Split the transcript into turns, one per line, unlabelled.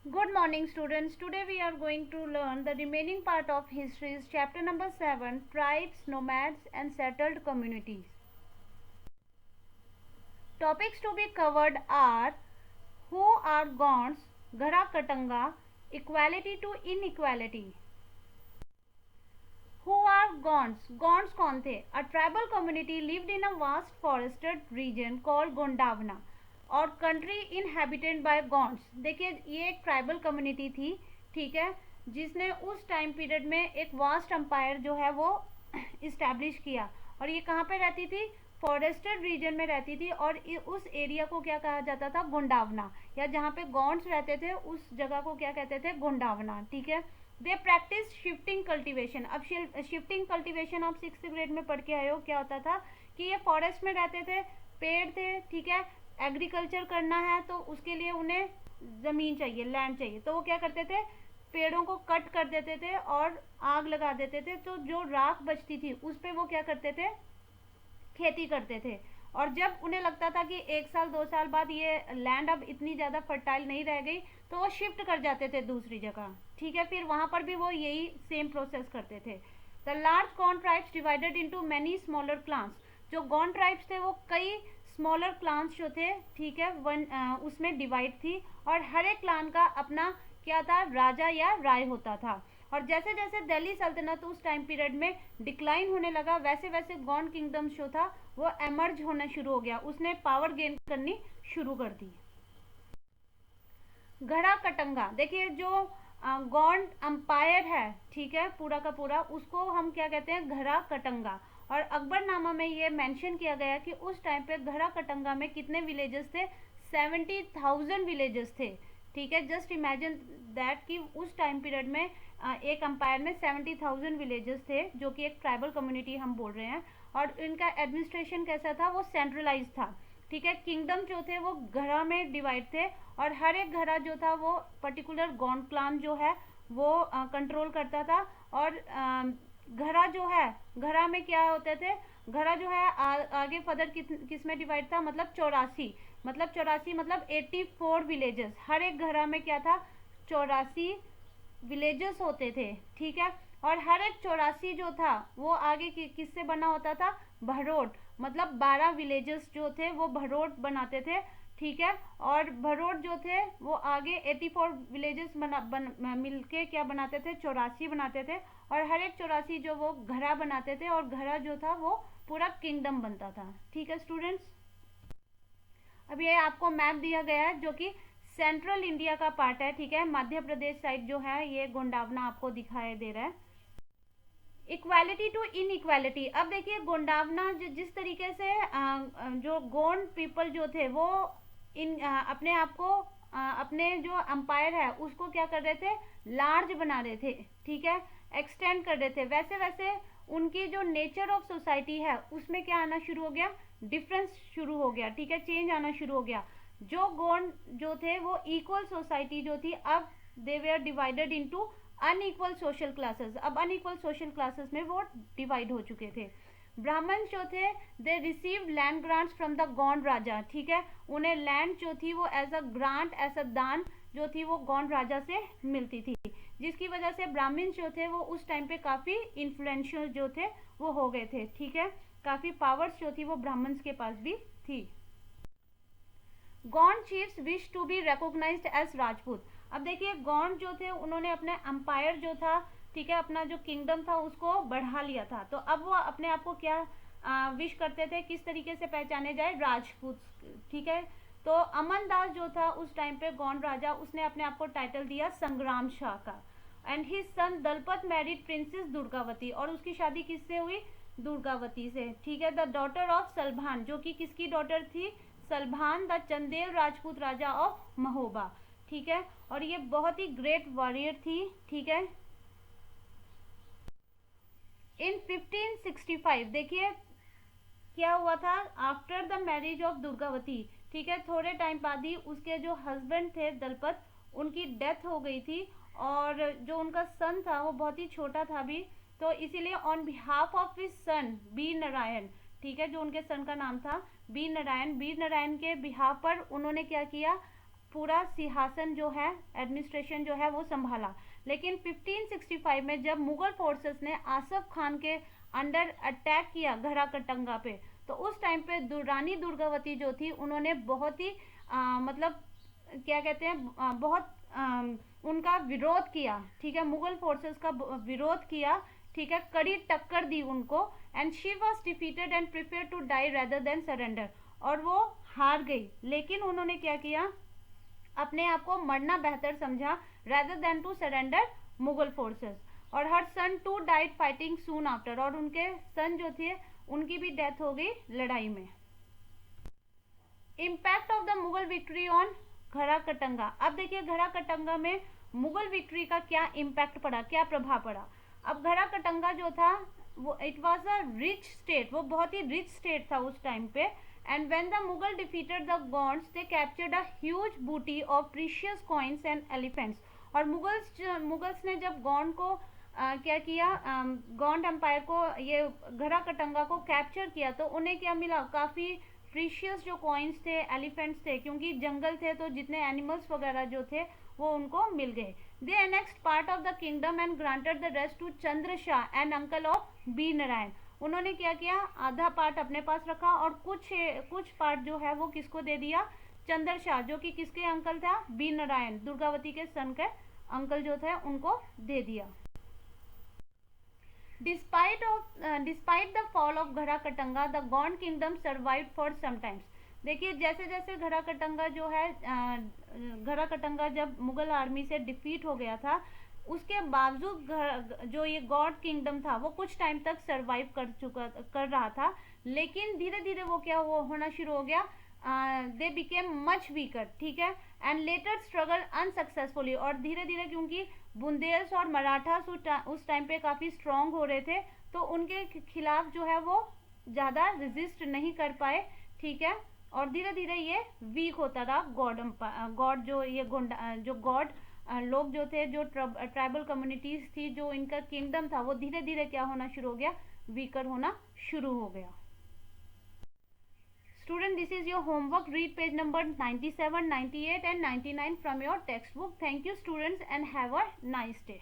Good morning, students. Today we are going to learn the remaining part of Histories, chapter number 7, Tribes, Nomads and Settled Communities. Topics to be covered are who are Gonds, Ghara Katanga, equality to inequality. Who are Gonds? Gonds कौन थे? A tribal community lived in a vast forested region called Gondwana और country inhabited bye Gonds. देखिए ये एक tribal community थी, ठीक है, जिसने उस टाइम पीरियड में एक वास्ट एम्पायर जो है वो इस्टेब्लिश किया. और ये कहाँ पे रहती थी? फॉरेस्टेड रीजन में रहती थी. और उस एरिया को क्या कहा जाता था? गोंडावना, या जहाँ पे गॉन्ड्स रहते थे उस जगह को क्या कहते थे? गोंडावना. ठीक है. They practice shifting cultivation. अब शिफ्टिंग कल्टिवेशन आप 6th ग्रेड में पढ़ के आए हो. क्या होता था कि ये फॉरेस्ट में रहते थे, पेड़ थे, ठीक है, एग्रीकल्चर करना है तो उसके लिए उन्हें ज़मीन चाहिए, लैंड चाहिए. तो वो क्या करते थे? पेड़ों को कट कर देते थे और आग लगा देते थे. तो जो राख बचती थी उस पर वो क्या करते थे? खेती करते थे. और जब उन्हें लगता था कि 1 साल 2 साल बाद ये लैंड अब इतनी ज़्यादा फर्टाइल नहीं रह गई तो वो शिफ्ट कर जाते थे दूसरी जगह. ठीक है. फिर वहाँ पर भी वो यही सेम प्रोसेस करते थे. The large Gond tribes divided into many smaller clans. जो गॉन्ड ट्राइब्स थे वो कई स्मॉलर क्लान्स जो थे, ठीक है, उसमें डिवाइड थी. और हर एक क्लान का अपना क्या था? राजा या राय होता था. और जैसे जैसे दिल्ली सल्तनत उस टाइम पीरियड में डिक्लाइन होने लगा वैसे वैसे गॉन्ड किंगडम जो था वो एमर्ज होना शुरू हो गया. उसने पावर गेन करनी शुरू कर दी. घड़ा कटंगा. देखिए जो गॉन्ड अंपायर है, ठीक है, पूरा का पूरा, उसको हम क्या कहते हैं? घड़ा कटंगा. और अकबरनामा में ये मेंशन किया गया कि उस टाइम पे घड़ा कटंगा में कितने विलेजेस थे? 70,000 विलेजेस थे. ठीक है. जस्ट इमेजिन दैट कि उस टाइम पीरियड में एक अंपायर में 70,000 विलेजेस थे, जो कि एक ट्राइबल कम्युनिटी हम बोल रहे हैं. और इनका एडमिनिस्ट्रेशन कैसा था? वो सेंट्रलाइज था. ठीक है. किंगडम जो थे वो घड़ा में डिवाइड थे और हर एक घड़ा जो था वो पर्टिकुलर गॉन्ड क्लान जो है वो कंट्रोल करता था. और घड़ा जो है, घड़ा में क्या होते थे? घड़ा जो है आगे फर्दर किस में डिवाइड था? मतलब 84, मतलब 84 विलेजेस. हर एक घड़ा में क्या था? 84 विलेजेस होते थे. ठीक है. और हर एक 84 जो था वो आगे किससे बना होता था? भरोट. मतलब 12 विलेजेस जो थे वो भरोट बनाते थे. ठीक है. और भरोट जो थे वो आगे 84 विलेजेस मिलके क्या बनाते थे? 84 बनाते थे. और हर एक 84 जो वो घड़ा बनाते थे और घड़ा जो था वो पूरा किंगडम बनता था. ठीक है स्टूडेंट्स. अब ये आपको मैप दिया गया है जो कि सेंट्रल इंडिया का पार्ट है. ठीक है. मध्य प्रदेश साइड जो है ये गोंडावना आपको दिखाई दे रहा है. Equality to inequality. अब देखिए गोंडावना जिस तरीके से जो गोंड पीपल जो थे वो अपने आप को अपने जो अंपायर है उसको क्या कर रहे थे? लार्ज बना रहे थे. ठीक है. एक्सटेंड कर रहे थे. वैसे वैसे उनकी जो नेचर ऑफ सोसाइटी है उसमें क्या आना शुरू हो गया? डिफरेंस शुरू हो गया. ठीक है. चेंज आना शुरू हो गया. जो गोंड जो थे वो इक्वल सोसाइटी जो थी, अब they were divided into unequal social classes. अब अनइक्वल सोशल क्लासेस में वो डिवाइड हो चुके थे. ब्राह्मण जो थे they receive land grants from the Gond raja. ठीक है. उन्हें लैंड जो थी वो as a grant, as a दान जो थी वो गॉन्ड राजा से मिलती थी, जिसकी वजह से ब्राह्मण जो थे वो उस टाइम पे काफ़ी इन्फ्लुएंशियल जो थे वो हो गए थे. ठीक है. काफ़ी पावर्स जो थी वो ब्राह्मण्स के पास भी थी. Gond chiefs wish to be recognised as Rajput. अब देखिए गॉन्ड जो थे उन्होंने अपने अंपायर जो था, ठीक है, अपना जो किंगडम था उसको बढ़ा लिया था. तो अब वो अपने आप को क्या विश करते थे? किस तरीके से पहचाने जाए? राजपूत. ठीक है. तो अमनदास जो था उस टाइम पे गॉन्ड राजा, उसने अपने आप को टाइटल दिया संग्राम शाह का. And his son Dalpat married princess Durgavati. और उसकी शादी किससे हुई? दुर्गावती से. ठीक है. द डॉटर ऑफ सलभान, जो कि किसकी डॉटर थी? Salbhan the Chandel Rajput raja of Mahoba. ठीक है. और ये बहुत ही ग्रेट वॉरियर थी. ठीक है. इन 1565 देखिए क्या हुआ था? After the marriage of Durgavati, ठीक है, थोड़े टाइम बाद ही उसके जो हस्बैंड थे दलपत, उनकी डेथ हो गई थी. और जो उनका सन था वो बहुत ही छोटा था भी. तो इसीलिए on behalf of his son B Narayan, ठीक है, जो उनके सन का नाम था बी नारायण, बी नारायण के बिहाफ पर उन्होंने क्या किया? पूरा सिंहासन जो है, एडमिनिस्ट्रेशन जो है वो संभाला। लेकिन 1565 में जब मुगल फोर्सेस ने आसफ खान के अंडर अटैक किया घरा कटंगा पे, तो उस टाइम पे रानी दुर्गावती जो थी उन्होंने बहुत ही मतलब क्या कहते हैं बहुत उनका विरोध किया, ठीक है, मुगल फोर्सेस का विरोध किया, ठीक है, कड़ी टक्कर दी उनको। And she was defeated and prepare to die rather than surrender, और वो हार गई। लेकिन उन्होंने क्या किया, अपने आप को मरना बेहतर समझा rather than to surrender Mughal forces. और her son too died fighting soon after, और उनके सन जो थे उनकी भी डेथ हो गई लड़ाई में। Impact of the Mughal victory on घरा कटंगा। अब देखिए घरा कटंगा में मुगल विक्ट्री का क्या इम्पैक्ट पड़ा, क्या प्रभाव पड़ा। अब घरा कटंगा जो था वो it was a rich state, वो बहुत ही रिच स्टेट था उस टाइम पे। And when the Mughal defeated the Gonds they captured a huge booty of precious coins and elephants. और मुगल्स ने जब गॉन्ड को क्या किया, गॉन्ड एम्पायर को, ये घरा कटंगा को कैप्चर किया, तो उन्हें क्या मिला, काफ़ी प्रीशियस जो कॉइन्स थे, एलिफेंट्स थे, क्योंकि जंगल थे तो जितने एनिमल्स वगैरह जो थे वो उनको मिल गए। They annexed part of the kingdom and granted the rest to Chandra Shah and uncle of B Narayan. उन्होंने क्या किया, आधा पार्ट अपने पास रखा और कुछ पार्ट जो है वो किसको दे दिया, चंद्र शाह, जो कि किसके अंकल था, बी नारायण, दुर्गावती के सन के अंकल जो थे उनको दे दिया। Despite the fall of घरा Katanga, the Gond kingdom survived for some times. देखिए जैसे जैसे घरा कटंगा जो है, घरा कटंगा जब मुगल आर्मी से डिफीट हो गया था, उसके बावजूद जो ये गॉड किंगडम था वो कुछ टाइम तक सरवाइव कर रहा था। लेकिन धीरे धीरे वो क्या होना शुरू हो गया, दे बिकेम मच वीकर, ठीक है, एंड लेटर स्ट्रगल अनसक्सेसफुली। और धीरे धीरे क्योंकि बुंदेल्स और मराठास उस टाइम पे काफ़ी स्ट्रांग हो रहे थे, तो उनके खिलाफ जो है वो ज़्यादा रेजिस्ट नहीं कर पाए, ठीक है, और धीरे धीरे ये वीक होता रहा। गॉड जो गॉड लोग जो थे, जो ट्राइबल कम्युनिटीज थी, जो इनका किंगडम था, वो धीरे धीरे क्या होना शुरू हो गया, वीकर होना शुरू हो गया। Student, this is your homework. Read page number 97, 98 and 99 from your textbook. Thank you students and have a nice day.